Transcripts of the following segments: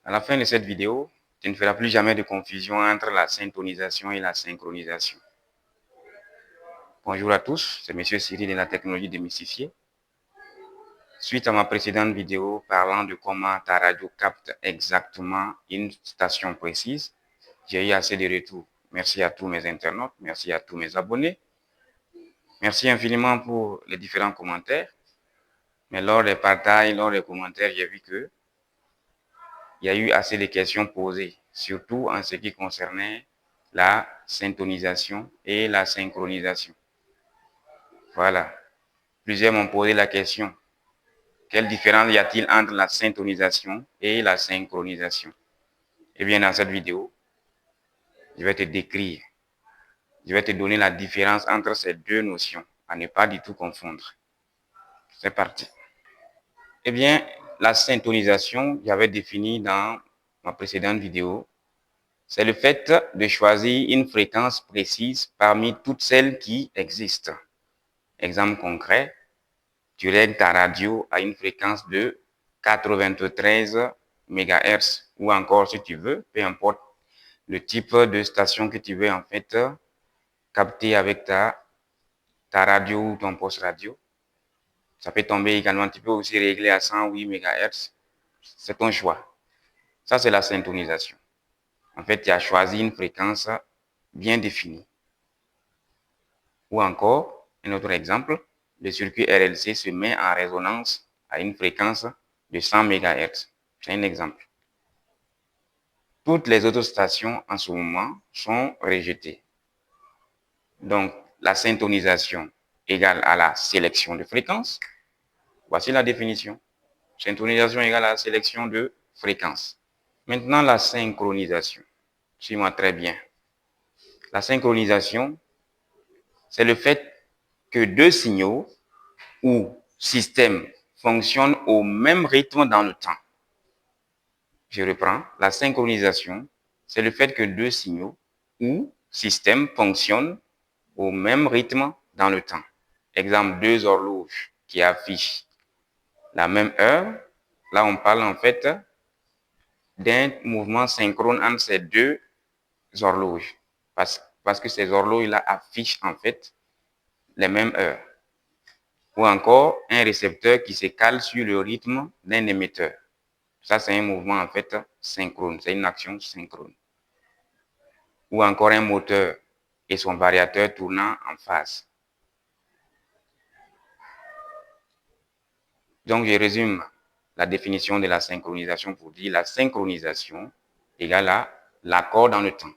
À la fin de cette vidéo, tu ne feras plus jamais de confusion entre la syntonisation et la synchronisation. Bonjour à tous, c'est M. Cyril de la technologie démystifiée. Suite à ma précédente vidéo parlant de comment ta radio capte exactement une station précise, j'ai eu assez de retours. Merci à tous mes internautes, merci à tous mes abonnés. Merci infiniment pour les différents commentaires. Mais lors des partages, lors des commentaires, j'ai vu que il y a eu assez de questions posées, surtout en ce qui concernait la syntonisation et la synchronisation. Voilà. Plusieurs m'ont posé la question, quelle différence y a-t-il entre la syntonisation et la synchronisation? Eh bien, dans cette vidéo, je vais te décrire, je vais te donner la différence entre ces deux notions, à ne pas du tout confondre. C'est parti. Eh bien, la syntonisation, j'avais défini dans ma précédente vidéo, c'est le fait de choisir une fréquence précise parmi toutes celles qui existent. Exemple concret, tu règles ta radio à une fréquence de 93 MHz ou encore si tu veux, peu importe le type de station que tu veux en fait capter avec ta radio ou ton poste radio. Ça peut tomber également, tu peux aussi régler à 108 MHz, c'est ton choix. Ça, c'est la syntonisation. En fait, tu as choisi une fréquence bien définie. Ou encore, un autre exemple, le circuit RLC se met en résonance à une fréquence de 100 MHz. C'est un exemple. Toutes les autres stations en ce moment sont rejetées. Donc, la syntonisation égale à la sélection de fréquences. Voici la définition. Syntonisation égale à la sélection de fréquences. Maintenant, la synchronisation. Suis-moi très bien. La synchronisation, c'est le fait que deux signaux ou systèmes fonctionnent au même rythme dans le temps. Je reprends. La synchronisation, c'est le fait que deux signaux ou systèmes fonctionnent au même rythme dans le temps. Exemple, deux horloges qui affichent la même heure. Là, on parle en fait d'un mouvement synchrone entre ces deux horloges. Parce que ces horloges-là affichent en fait les mêmes heures. Ou encore un récepteur qui se cale sur le rythme d'un émetteur. Ça, c'est un mouvement en fait synchrone, c'est une action synchrone. Ou encore un moteur et son variateur tournant en phase. Donc, je résume la définition de la synchronisation pour dire la synchronisation égale à l'accord dans le temps.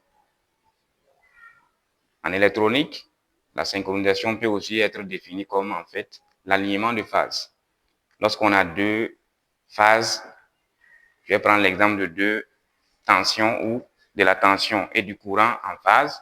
En électronique, la synchronisation peut aussi être définie comme en fait l'alignement de phases. Lorsqu'on a deux phases, je vais prendre l'exemple de deux tensions ou de la tension et du courant en phase.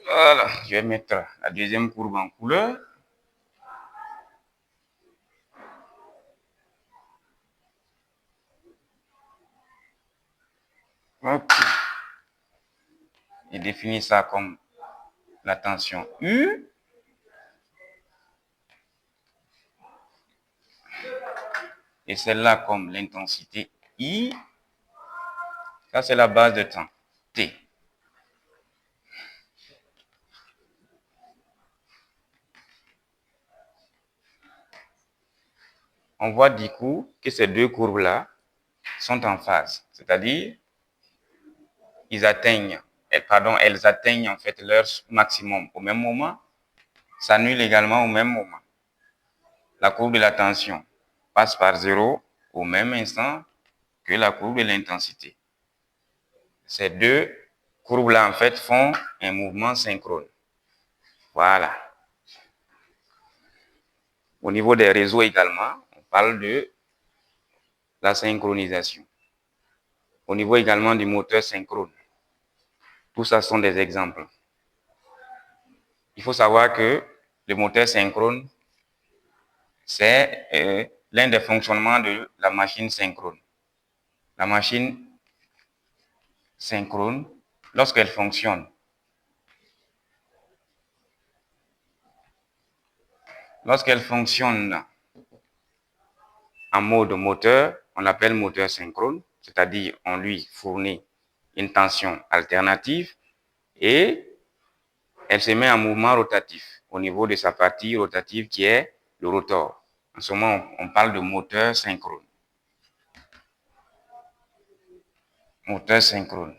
Voilà, je vais mettre la deuxième courbe en couleur. Hop. Et définir ça comme la tension U. Et celle-là comme l'intensité I. Ça, c'est la base de temps, T. On voit du coup que ces deux courbes-là sont en phase. C'est-à-dire, elles atteignent en fait leur maximum au même moment, s'annulent également au même moment. La courbe de la tension passe par 0 au même instant que la courbe de l'intensité. Ces deux courbes-là, en fait, font un mouvement synchrone. Voilà. Au niveau des réseaux également, on parle de la synchronisation. Au niveau également du moteur synchrone. Tout ça sont des exemples. Il faut savoir que le moteur synchrone, c'est l'un des fonctionnements de la machine synchrone. La machine synchrone, lorsqu'elle fonctionne, en mode moteur, on l'appelle moteur synchrone, c'est-à-dire on lui fournit une tension alternative et elle se met en mouvement rotatif au niveau de sa partie rotative qui est le rotor. En ce moment, on parle de moteur synchrone. Moteur synchrone.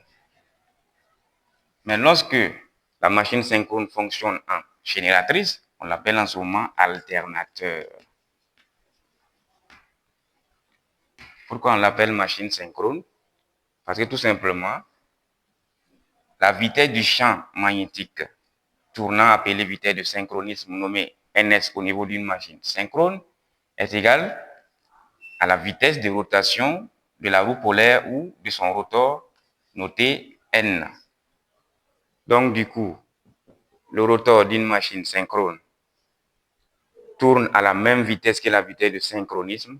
Mais lorsque la machine synchrone fonctionne en génératrice, on l'appelle en ce moment alternateur. Pourquoi on l'appelle machine synchrone? Parce que tout simplement, la vitesse du champ magnétique tournant appelée vitesse de synchronisme nommée NS au niveau d'une machine synchrone est égale à la vitesse de rotation de la roue polaire ou de son rotor noté N. Donc du coup, le rotor d'une machine synchrone tourne à la même vitesse que la vitesse de synchronisme.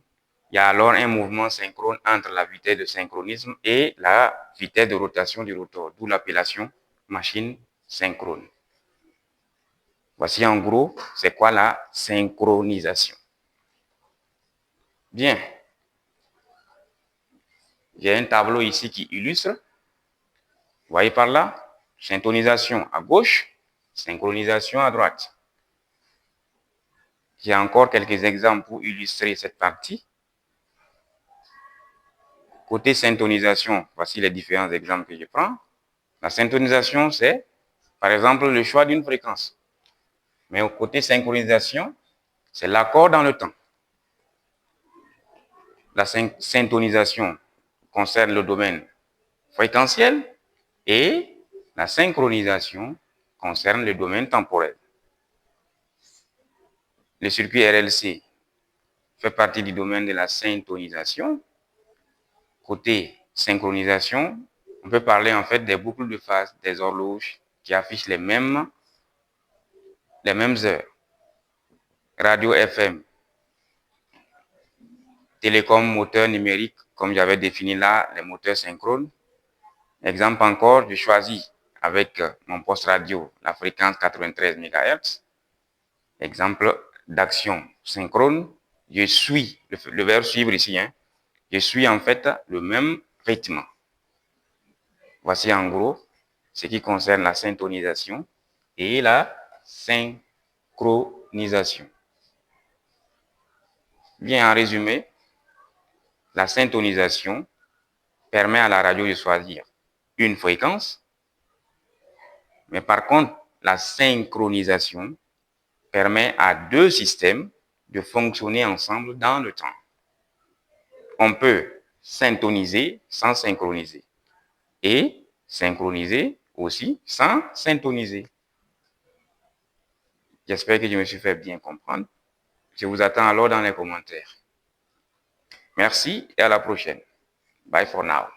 Il y a alors un mouvement synchrone entre la vitesse de synchronisme et la vitesse de rotation du rotor, d'où l'appellation machine synchrone. Voici en gros, c'est quoi la synchronisation. Bien. J'ai un tableau ici qui illustre. Vous voyez par là, synchronisation à gauche, synchronisation à droite. J'ai encore quelques exemples pour illustrer cette partie. Côté synchronisation, voici les différents exemples que je prends. La synchronisation, c'est par exemple le choix d'une fréquence. Mais au côté synchronisation, c'est l'accord dans le temps. La synchronisation concerne le domaine fréquentiel et la synchronisation concerne le domaine temporel. Le circuit RLC fait partie du domaine de la synchronisation. Côté synchronisation, on peut parler en fait des boucles de phase des horloges qui affichent les mêmes heures. Radio FM, télécom, moteur numérique, comme j'avais défini là, les moteurs synchrones. Exemple encore, je choisis avec mon poste radio la fréquence 93 MHz. Exemple d'action synchrone, je suis, le verbe suivre ici, je suis en fait le même rythme. Voici en gros ce qui concerne la synchronisation et la synchronisation. Bien, en résumé, la synchronisation permet à la radio de choisir une fréquence, mais par contre, la synchronisation permet à deux systèmes de fonctionner ensemble dans le temps. On peut syntoniser sans synchroniser et synchroniser aussi sans syntoniser. J'espère que je me suis fait bien comprendre. Je vous attends alors dans les commentaires. Merci et à la prochaine. Bye for now.